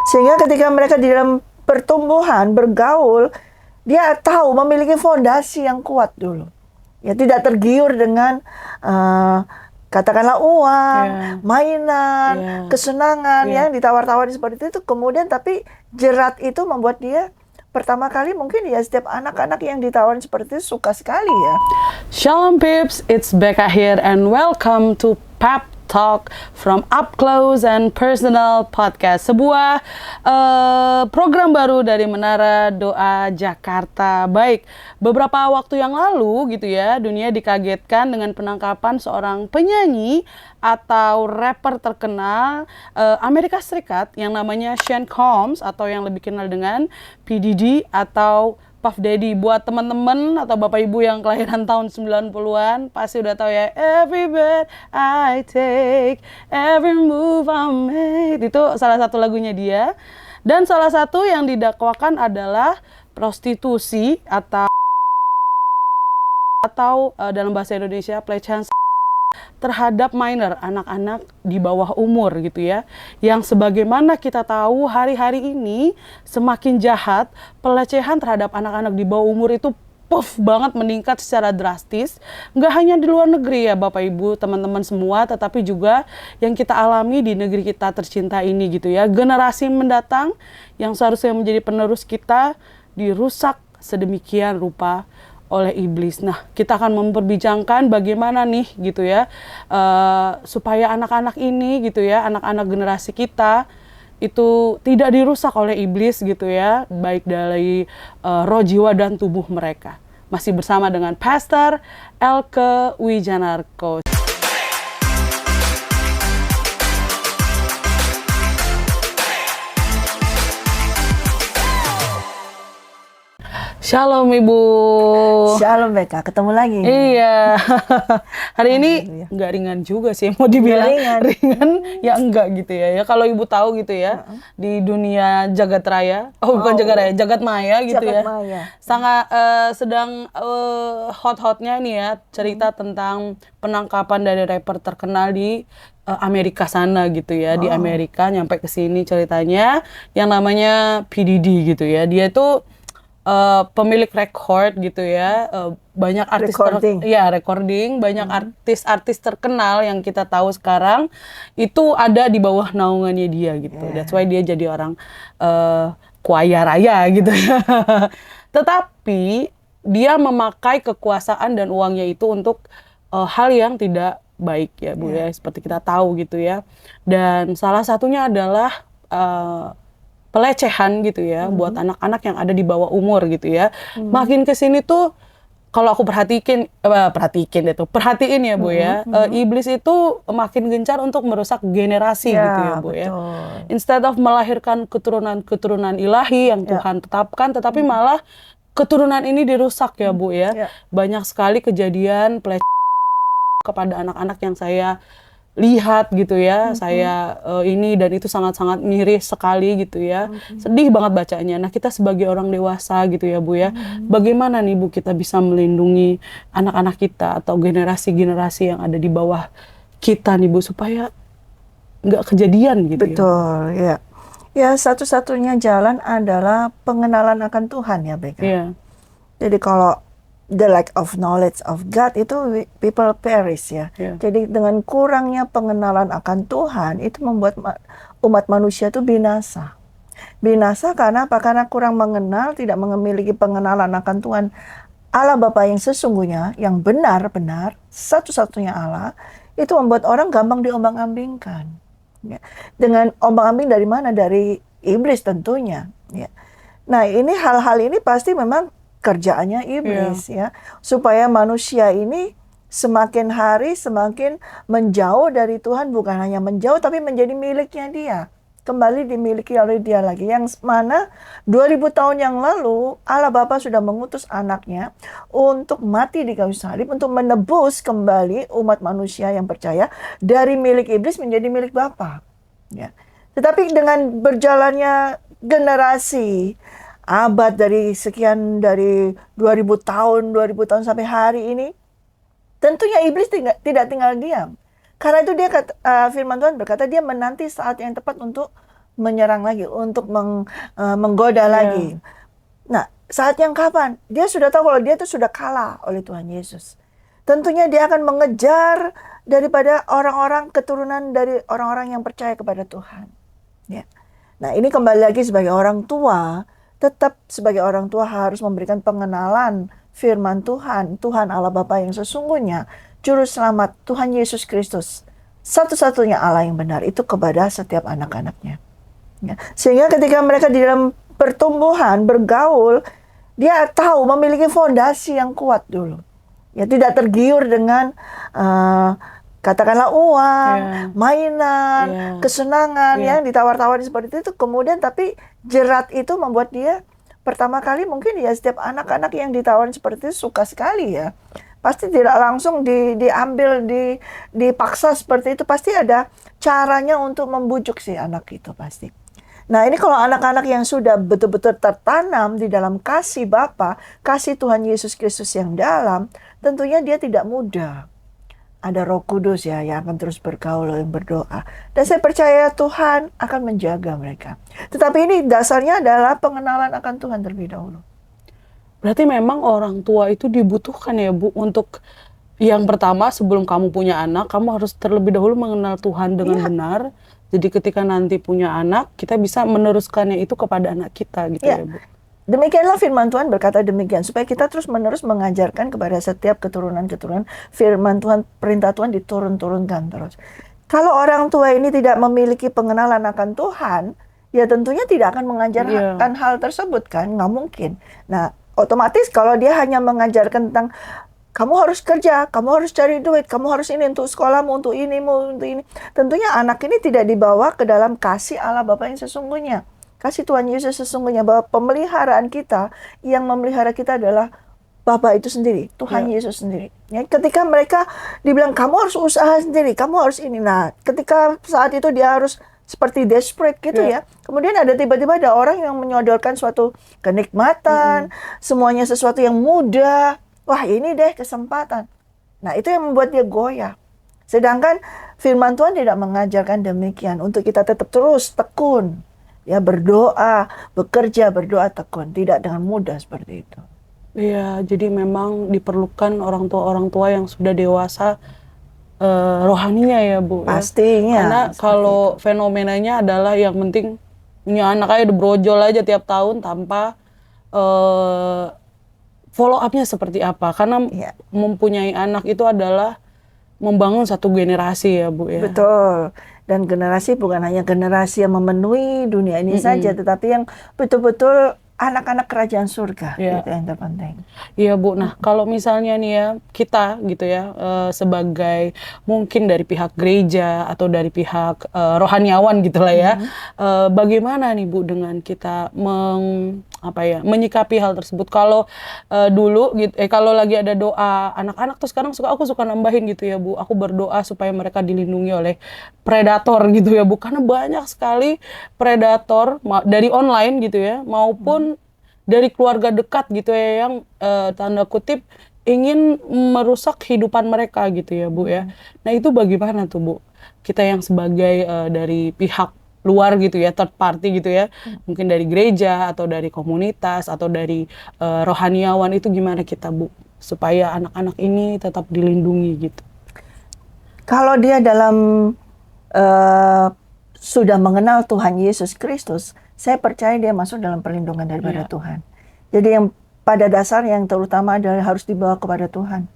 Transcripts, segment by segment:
Sehingga ketika mereka di dalam pertumbuhan, bergaul, dia tahu memiliki fondasi yang kuat dulu. Ya, tidak tergiur dengan katakanlah uang, mainan, kesenangan yang ditawar-tawarin seperti itu. Kemudian tapi jerat itu membuat dia pertama kali mungkin ya setiap anak-anak yang ditawarin seperti itu suka sekali ya. Shalom Pips, it's Becca here and welcome to Pep Talk from Up Close and Personal Podcast, sebuah program baru dari Menara Doa Jakarta. Baik, beberapa waktu yang lalu gitu ya, dunia dikagetkan dengan penangkapan seorang penyanyi atau rapper terkenal Amerika Serikat yang namanya Sean Combs atau yang lebih kenal dengan P. Diddy atau Puff Daddy. Buat teman-teman atau bapak ibu yang kelahiran tahun 90-an pasti udah tahu ya, every breath I take, every move I made. Itu salah satu lagunya dia. Dan salah satu yang didakwakan adalah prostitusi atau dalam bahasa Indonesia pelecehan terhadap minor, anak-anak di bawah umur gitu ya. Yang sebagaimana kita tahu hari-hari ini semakin jahat, pelecehan terhadap anak-anak di bawah umur itu banget meningkat secara drastis. Nggak hanya di luar negeri ya Bapak Ibu, teman-teman semua, tetapi juga yang kita alami di negeri kita tercinta ini gitu ya. Generasi mendatang yang seharusnya menjadi penerus kita dirusak sedemikian rupa oleh iblis. Nah, kita akan memperbincangkan bagaimana nih gitu ya, supaya anak-anak ini gitu ya, anak-anak generasi kita itu tidak dirusak oleh iblis gitu ya, baik dari roh, jiwa, dan tubuh mereka. Masih bersama dengan Pastor Elke Wijanarko. Shalom Ibu. Shalom Becca, ketemu lagi. Iya. Hari ini nggak ringan juga sih, mau dibilang ringan ya enggak gitu ya. Ya kalau Ibu tahu gitu ya, di dunia jagat raya, bukan jagat raya, jagat maya gitu Jagat ya. maya. Sangat sedang hot-hotnya nih ya cerita tentang penangkapan dari rapper terkenal di Amerika sana gitu ya. Di Amerika nyampe ke sini ceritanya yang namanya P. Diddy gitu ya. Dia itu pemilik record gitu ya, banyak artis recording, banyak artis-artis terkenal yang kita tahu sekarang itu ada di bawah naungannya dia gitu. That's why dia jadi orang kaya raya gitu ya. Tetapi dia memakai kekuasaan dan uangnya itu untuk hal yang tidak baik ya Bu ya, seperti kita tahu gitu ya. Dan salah satunya adalah pelecehan gitu ya, buat anak-anak yang ada di bawah umur gitu ya. Makin kesini tuh kalau aku perhatiin ya Bu ya, iblis itu makin gencar untuk merusak generasi gitu ya Bu ya. Instead of melahirkan keturunan-keturunan ilahi yang Tuhan tetapkan, tetapi malah keturunan ini dirusak ya Bu ya. Banyak sekali kejadian pelecehan kepada anak-anak yang saya lihat gitu ya, saya ini dan itu sangat-sangat miris sekali gitu ya, sedih banget bacanya. Nah kita sebagai orang dewasa gitu ya Bu ya, bagaimana nih Bu kita bisa melindungi anak-anak kita atau generasi-generasi yang ada di bawah kita nih Bu, supaya nggak kejadian gitu. Betul ya. Ya satu-satunya jalan adalah pengenalan akan Tuhan ya Becca. Jadi kalau the lack of knowledge of God itu people perish ya. Jadi dengan kurangnya pengenalan akan Tuhan itu membuat umat manusia itu binasa. Binasa karena apa? Karena kurang mengenal, tidak memiliki pengenalan akan Tuhan. Allah Bapa yang sesungguhnya, yang benar-benar, satu-satunya Allah, itu membuat orang gampang diombang-ambingkan. Ya. Dengan ombang-ambing dari mana? Dari iblis tentunya. Ya. Nah ini hal-hal ini pasti memang kerjaannya iblis ya, supaya manusia ini semakin hari semakin menjauh dari Tuhan, bukan hanya menjauh tapi menjadi miliknya dia, kembali dimiliki oleh dia lagi, yang mana 2000 tahun yang lalu Allah Bapa sudah mengutus anaknya untuk mati di kayu salib untuk menebus kembali umat manusia yang percaya dari milik iblis menjadi milik Bapa ya. Tetapi dengan berjalannya generasi, abad dari 2000 tahun sampai hari ini, tentunya iblis tidak tinggal diam. Karena itu dia firman Tuhan berkata dia menanti saat yang tepat untuk menyerang lagi, untuk menggoda lagi. Nah, saat yang kapan? Dia sudah tahu kalau dia itu sudah kalah oleh Tuhan Yesus. Tentunya dia akan mengejar daripada orang-orang keturunan dari orang-orang yang percaya kepada Tuhan. Ya. Nah, ini kembali lagi sebagai orang tua, tetap sebagai orang tua harus memberikan pengenalan firman Tuhan, Tuhan Allah Bapa yang sesungguhnya, Juru Selamat Tuhan Yesus Kristus, satu-satunya Allah yang benar itu kepada setiap anak-anaknya. Ya. Sehingga ketika mereka di dalam pertumbuhan, bergaul, dia tahu memiliki fondasi yang kuat dulu. Ya, tidak tergiur dengan katakanlah uang, mainan, kesenangan yang ditawar-tawar seperti itu. Kemudian tapi jerat itu membuat dia pertama kali mungkin ya setiap anak-anak yang ditawarin seperti itu suka sekali ya. Pasti tidak langsung diambil, dipaksa seperti itu. Pasti ada caranya untuk membujuk si anak itu pasti. Nah, ini kalau anak-anak yang sudah betul-betul tertanam di dalam kasih Bapa, kasih Tuhan Yesus Kristus yang dalam, tentunya dia tidak mudah. Ada Roh Kudus ya yang akan terus bergaul dan berdoa. Dan saya percaya Tuhan akan menjaga mereka. Tetapi ini dasarnya adalah pengenalan akan Tuhan terlebih dahulu. Berarti memang orang tua itu dibutuhkan ya Bu, untuk yang pertama sebelum kamu punya anak, kamu harus terlebih dahulu mengenal Tuhan dengan benar. Jadi ketika nanti punya anak, kita bisa meneruskannya itu kepada anak kita gitu ya Bu. Demikianlah firman Tuhan berkata demikian, supaya kita terus menerus mengajarkan kepada setiap keturunan-keturunan firman Tuhan, perintah Tuhan diturun-turunkan terus. Kalau orang tua ini tidak memiliki pengenalan akan Tuhan, ya tentunya tidak akan mengajarkan hal tersebut kan, nggak mungkin. Nah, otomatis kalau dia hanya mengajarkan tentang kamu harus kerja, kamu harus cari duit, kamu harus ini untuk sekolahmu, untuk ini, untuk ini. Tentunya anak ini tidak dibawa ke dalam kasih Allah Bapa yang sesungguhnya. Kasih Tuhan Yesus sesungguhnya, bahwa pemeliharaan kita, yang memelihara kita adalah Bapa itu sendiri, Tuhan Yesus sendiri. Ya, ketika mereka dibilang kamu harus usaha sendiri, kamu harus ini. Nah, ketika saat itu dia harus seperti desperate gitu ya. Kemudian ada tiba-tiba ada orang yang menyodorkan suatu kenikmatan, semuanya sesuatu yang mudah. Wah, ini deh kesempatan. Nah, itu yang membuat dia goyah. Sedangkan firman Tuhan tidak mengajarkan demikian. Untuk kita tetap terus tekun. Ya, berdoa, bekerja, berdoa tekun. Tidak dengan mudah seperti itu. Iya, jadi memang diperlukan orang tua yang sudah dewasa rohaninya ya Bu. Pastinya. Karena kalau fenomenanya adalah yang penting punya anak aja brojol aja tiap tahun tanpa follow up-nya seperti apa. Karena mempunyai anak itu adalah membangun satu generasi ya Bu ya. Betul. Dan generasi bukan hanya generasi yang memenuhi dunia ini saja, tetapi yang betul-betul anak-anak kerajaan surga, itu yang terpenting. Iya Bu, nah kalau misalnya nih ya, kita gitu ya, sebagai mungkin dari pihak gereja atau dari pihak rohaniawan gitu lah ya, bagaimana nih Bu dengan kita menyikapi hal tersebut? Kalau dulu gitu, kalau lagi ada doa anak-anak tuh sekarang aku suka nambahin gitu ya Bu, aku berdoa supaya mereka dilindungi oleh predator gitu ya Bu, karena banyak sekali predator dari online gitu ya, maupun dari keluarga dekat gitu ya, yang tanda kutip ingin merusak kehidupan mereka gitu ya Bu ya. Nah itu bagaimana tuh Bu? Kita yang sebagai dari pihak luar gitu ya, third party gitu ya, mungkin dari gereja atau dari komunitas atau dari rohaniawan, itu gimana kita Bu? Supaya anak-anak ini tetap dilindungi gitu. Kalau dia dalam sudah mengenal Tuhan Yesus Kristus, saya percaya dia masuk dalam perlindungan daripada Tuhan. Jadi yang pada dasar yang terutama adalah harus dibawa kepada Tuhan.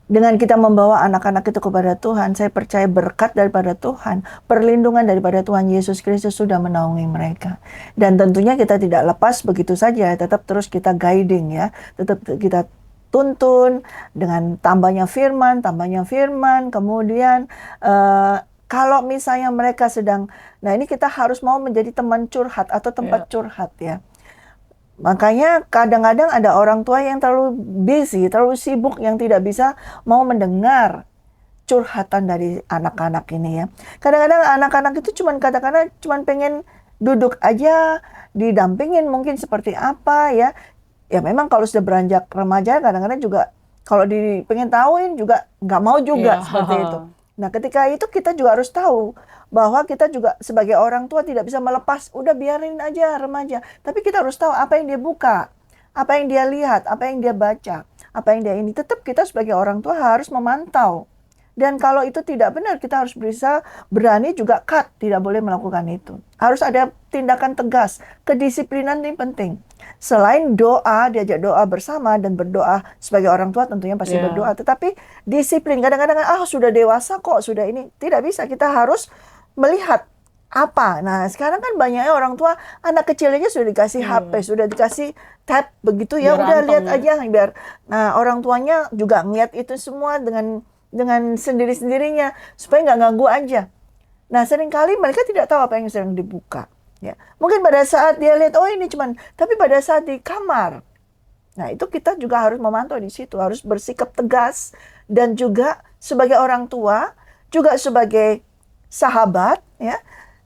Dengan kita membawa anak-anak itu kepada Tuhan, saya percaya berkat daripada Tuhan, perlindungan daripada Tuhan Yesus Kristus sudah menaungi mereka. Dan tentunya kita tidak lepas begitu saja, tetap terus kita guiding ya, tetap kita tuntun dengan tambahnya firman, kemudian kalau misalnya mereka sedang, nah ini kita harus mau menjadi teman curhat atau tempat curhat ya. Makanya kadang-kadang ada orang tua yang terlalu busy, terlalu sibuk, yang tidak bisa mau mendengar curhatan dari anak-anak ini ya. Kadang-kadang anak-anak itu katakanlah cuman pengen duduk aja, didampingin mungkin seperti apa ya. Ya memang kalau sudah beranjak remaja kadang-kadang juga kalau pengen tahuin juga nggak mau juga seperti itu. Nah, ketika itu kita juga harus tahu bahwa kita juga sebagai orang tua tidak bisa melepas, udah biarin aja remaja. Tapi kita harus tahu apa yang dia buka, apa yang dia lihat, apa yang dia baca, apa yang dia ini. Tetap kita sebagai orang tua harus memantau. Dan kalau itu tidak benar, kita harus bisa berani juga cut, tidak boleh melakukan itu. Harus ada tindakan tegas, kedisiplinan ini penting. Selain doa, diajak doa bersama dan berdoa sebagai orang tua tentunya pasti berdoa. Tetapi disiplin, kadang-kadang sudah dewasa kok, sudah ini. Tidak bisa, kita harus melihat apa. Nah sekarang kan banyaknya orang tua, anak kecil aja sudah dikasih HP, sudah dikasih tab, begitu ya, udah lihat aja. Biar, nah orang tuanya juga ngeliat itu semua dengan sendiri-sendirinya, supaya nggak ganggu aja. Nah seringkali mereka tidak tahu apa yang sedang dibuka. Ya, mungkin pada saat dia lihat, oh ini cuman, tapi pada saat di kamar, nah itu kita juga harus memantau di situ, harus bersikap tegas, dan juga sebagai orang tua, juga sebagai sahabat, ya,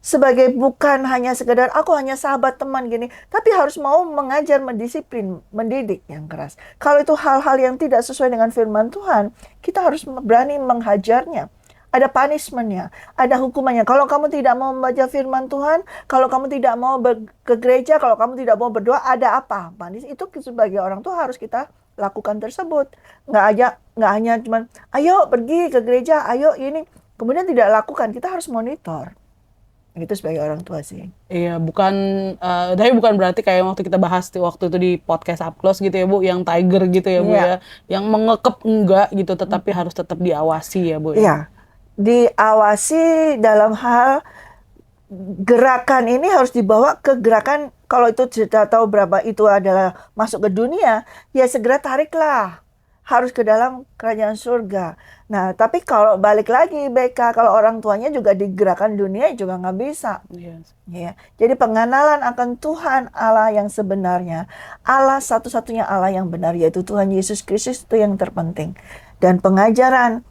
sebagai bukan hanya sekedar aku hanya sahabat teman gini, tapi harus mau mengajar, mendisiplin, mendidik yang keras. Kalau itu hal-hal yang tidak sesuai dengan firman Tuhan, kita harus berani menghajarnya. Ada punishment-nya, ada hukumannya. Kalau kamu tidak mau membaca firman Tuhan, kalau kamu tidak mau ke gereja, kalau kamu tidak mau berdoa, ada apa? Itu sebagai orang tua harus kita lakukan tersebut. Nggak hanya cuman, ayo pergi ke gereja, ayo ini. Kemudian tidak lakukan, kita harus monitor. Itu sebagai orang tua sih. Iya, tapi bukan berarti kayak waktu kita bahas waktu itu di podcast Up Close gitu ya Bu, yang tiger gitu ya Bu ya, yang mengekep enggak gitu, tetapi harus tetap diawasi ya Bu ya. Iya. Diawasi dalam hal gerakan ini harus dibawa ke gerakan, kalau itu sudah tahu berapa itu adalah masuk ke dunia, ya segera tariklah, harus ke dalam kerajaan surga. Nah tapi kalau balik lagi BK, kalau orang tuanya juga di gerakan dunia juga nggak bisa. Ya. Jadi pengenalan akan Tuhan Allah yang sebenarnya, Allah satu-satunya Allah yang benar, yaitu Tuhan Yesus Kristus, itu yang terpenting. Dan pengajaran,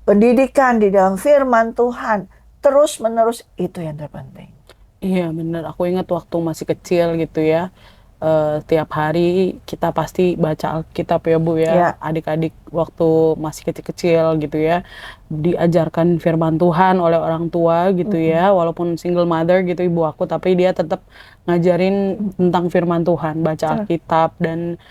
pendidikan di dalam firman Tuhan terus-menerus, itu yang terpenting. Iya benar, aku ingat waktu masih kecil gitu ya, tiap hari kita pasti baca Alkitab ya Bu ya. Adik-adik waktu masih kecil-kecil gitu ya, diajarkan firman Tuhan oleh orang tua gitu ya, walaupun single mother gitu ibu aku, tapi dia tetap ngajarin tentang firman Tuhan, baca Alkitab, dan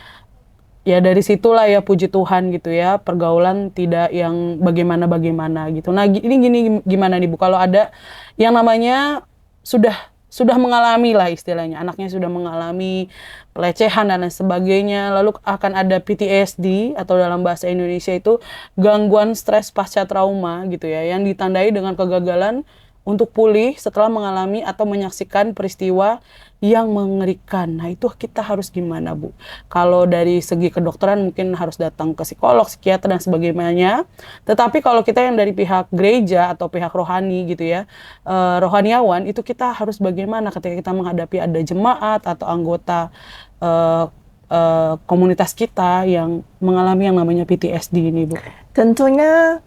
ya dari situlah ya puji Tuhan gitu ya, pergaulan tidak yang bagaimana-bagaimana gitu. Nah ini gimana nih Bu, kalau ada yang namanya sudah mengalami lah istilahnya, anaknya sudah mengalami pelecehan dan lain sebagainya, lalu akan ada PTSD atau dalam bahasa Indonesia itu gangguan stres pasca trauma gitu ya, yang ditandai dengan kegagalan untuk pulih setelah mengalami atau menyaksikan peristiwa yang mengerikan. Nah itu kita harus gimana Bu? Kalau dari segi kedokteran mungkin harus datang ke psikolog, psikiater dan sebagainya. Tetapi kalau kita yang dari pihak gereja atau pihak rohani gitu ya, rohaniawan, itu kita harus bagaimana ketika kita menghadapi ada jemaat atau anggota komunitas kita yang mengalami yang namanya PTSD ini Bu? Tentunya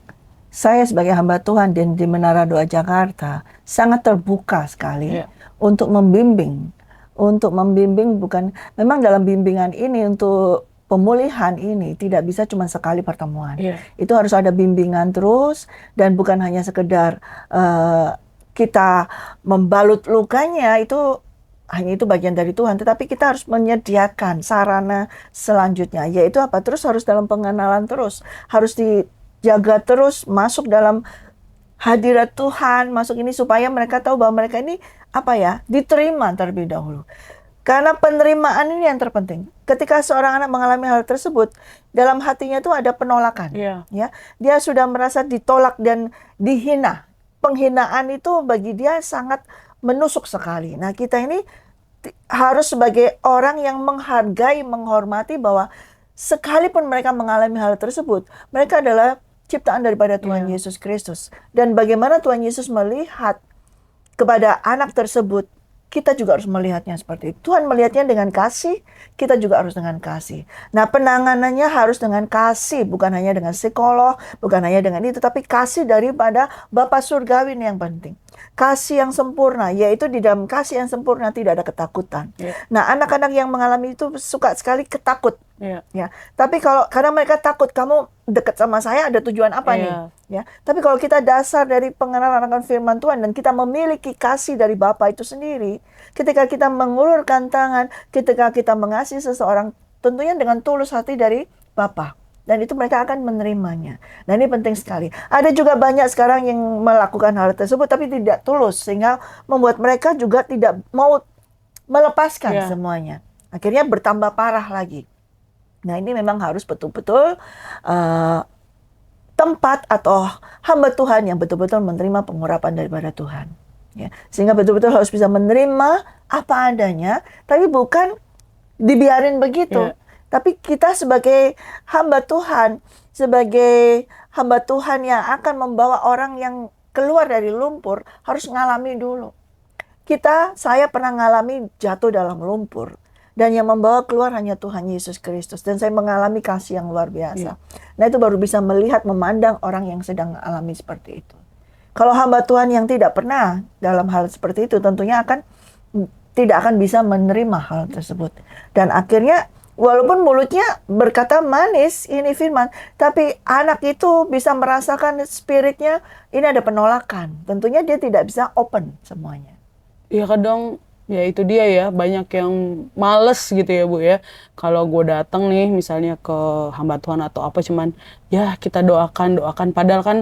saya sebagai hamba Tuhan dan di Menara Doa Jakarta sangat terbuka sekali untuk membimbing. Bukan, memang dalam bimbingan ini untuk pemulihan ini tidak bisa cuma sekali pertemuan. Itu harus ada bimbingan terus, dan bukan hanya sekedar kita membalut lukanya, itu hanya itu bagian dari Tuhan, tetapi kita harus menyediakan sarana selanjutnya, yaitu apa? Terus harus dalam pengenalan terus, harus dijaga terus, masuk dalam hadirat Tuhan, masuk ini supaya mereka tahu bahwa mereka ini diterima terlebih dahulu. Karena penerimaan ini yang terpenting. Ketika seorang anak mengalami hal tersebut, dalam hatinya itu ada penolakan. Ya, dia sudah merasa ditolak dan dihina. Penghinaan itu bagi dia sangat menusuk sekali. Nah, kita ini harus sebagai orang yang menghargai, menghormati bahwa sekalipun mereka mengalami hal tersebut, mereka adalah ciptaan daripada Tuhan Yesus Kristus. Dan bagaimana Tuhan Yesus melihat kepada anak tersebut, kita juga harus melihatnya seperti itu. Tuhan melihatnya dengan kasih, kita juga harus dengan kasih. Nah, penanganannya harus dengan kasih, bukan hanya dengan psikolog, bukan hanya dengan itu, tapi kasih daripada Bapa Surgawi ini yang penting. Kasih yang sempurna, yaitu di dalam kasih yang sempurna tidak ada ketakutan. Nah, anak-anak yang mengalami itu suka sekali ketakut. Ya. Tapi karena mereka takut, kamu dekat sama saya ada tujuan apa nih? Ya, tapi kalau kita dasar dari pengenalan akan firman Tuhan dan kita memiliki kasih dari Bapa itu sendiri, ketika kita mengulurkan tangan, ketika kita mengasihi seseorang, tentunya dengan tulus hati dari Bapa. Dan itu mereka akan menerimanya. Nah, ini penting sekali. Ada juga banyak sekarang yang melakukan hal tersebut tapi tidak tulus, sehingga membuat mereka juga tidak mau melepaskan semuanya. Akhirnya bertambah parah lagi. Nah, ini memang harus betul-betul tempat atau hamba Tuhan yang betul-betul menerima pengurapan daripada Tuhan. Ya, sehingga betul-betul harus bisa menerima apa adanya, tapi bukan dibiarin begitu. Tapi kita sebagai hamba Tuhan, sebagai hamba Tuhan yang akan membawa orang yang keluar dari lumpur, harus ngalami dulu. Saya pernah ngalami jatuh dalam lumpur. Dan yang membawa keluar hanya Tuhan Yesus Kristus. Dan saya mengalami kasih yang luar biasa. Nah, itu baru bisa melihat, memandang orang yang sedang alami seperti itu. Kalau hamba Tuhan yang tidak pernah dalam hal seperti itu, tentunya tidak akan bisa menerima hal tersebut. Dan akhirnya, walaupun mulutnya berkata manis, ini firman, tapi anak itu bisa merasakan spiritnya, ini ada penolakan. Tentunya dia tidak bisa open semuanya. Iya, kadang ya itu dia ya, banyak yang males gitu ya Bu ya. Kalau gue datang nih misalnya ke hamba Tuhan atau apa, cuman ya kita doakan. Padahal kan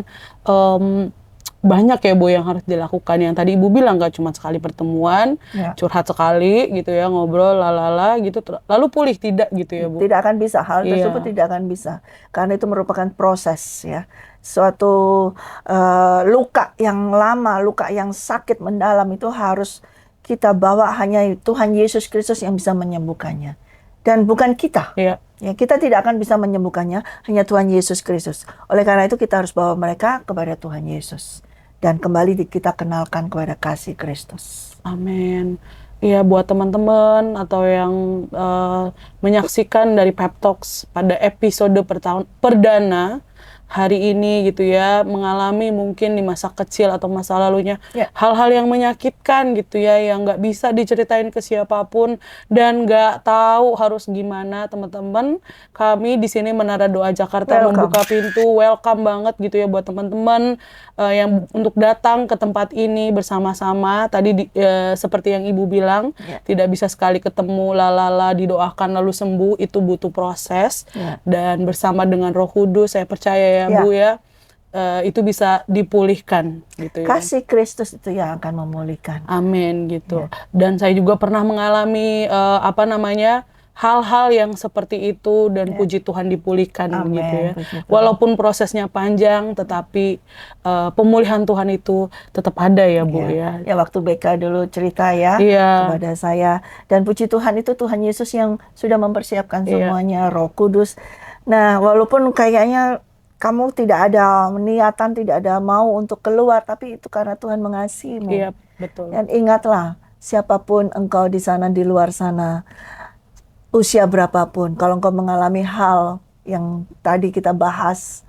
banyak ya Bu yang harus dilakukan. Yang tadi Ibu bilang gak cuma sekali pertemuan, curhat sekali gitu ya, ngobrol lalala gitu, lalu pulih, tidak gitu ya Bu. Tidak akan bisa, hal tersebut tidak akan bisa. Karena itu merupakan proses ya. Suatu luka yang lama, luka yang sakit mendalam itu harus kita bawa, hanya Tuhan Yesus Kristus yang bisa menyembuhkannya. Dan bukan kita. Ya, kita tidak akan bisa menyembuhkannya, hanya Tuhan Yesus Kristus. Oleh karena itu kita harus bawa mereka kepada Tuhan Yesus. Dan kembali kita kenalkan kepada kasih Kristus. Amin. Ya, buat teman-teman atau yang menyaksikan dari Pep Talks pada episode perdana hari ini gitu ya, mengalami mungkin di masa kecil atau masa lalunya hal-hal yang menyakitkan gitu ya, yang nggak bisa diceritain ke siapapun dan nggak tahu harus gimana, teman-teman, kami di sini Menara Doa Jakarta membuka pintu, welcome banget gitu ya buat teman-teman yang untuk datang ke tempat ini bersama-sama. Tadi seperti yang Ibu bilang, tidak bisa sekali ketemu lalala didoakan lalu sembuh, itu butuh proses dan bersama dengan Roh Kudus saya percaya ya Bu ya, itu bisa dipulihkan gitu ya. Kasih Kristus itu yang akan memulihkan. Amin gitu. Dan saya juga pernah mengalami hal-hal yang seperti itu dan puji Tuhan dipulihkan gitu ya. Walaupun prosesnya panjang, tetapi pemulihan Tuhan itu tetap ada ya Bu ya. Ya, waktu BK dulu cerita ya kepada saya, dan puji Tuhan itu Tuhan Yesus yang sudah mempersiapkan semuanya, Roh Kudus. Nah, walaupun kayaknya kamu tidak ada niatan, tidak ada mau untuk keluar, tapi itu karena Tuhan mengasihimu. Iya, betul. Dan ingatlah, siapapun engkau di sana, di luar sana, usia berapapun, kalau engkau mengalami hal yang tadi kita bahas,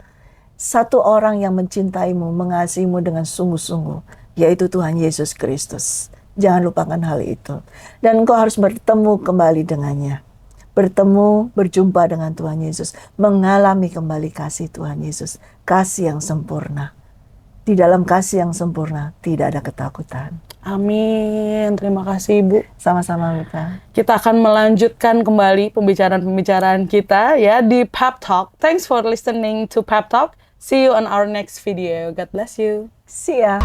satu orang yang mencintaimu, mengasihimu dengan sungguh-sungguh, yaitu Tuhan Yesus Kristus. Jangan lupakan hal itu. Dan engkau harus bertemu kembali dengannya. Bertemu, berjumpa dengan Tuhan Yesus, mengalami kembali kasih Tuhan Yesus, kasih yang sempurna. Di dalam kasih yang sempurna tidak ada ketakutan. Amin. Terima kasih Ibu. Sama-sama Mita. Kita akan melanjutkan kembali pembicaraan-pembicaraan kita ya di Pep Talk. Thanks for listening to Pep Talk. See you on our next video. God bless you. See ya.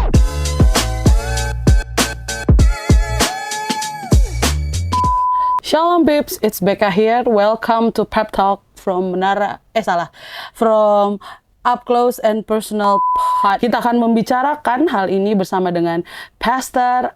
Shalom Babes, it's Becca here. Welcome to Pep Talk from from Up Close and Personal Pod. Kita akan membicarakan hal ini bersama dengan Pastor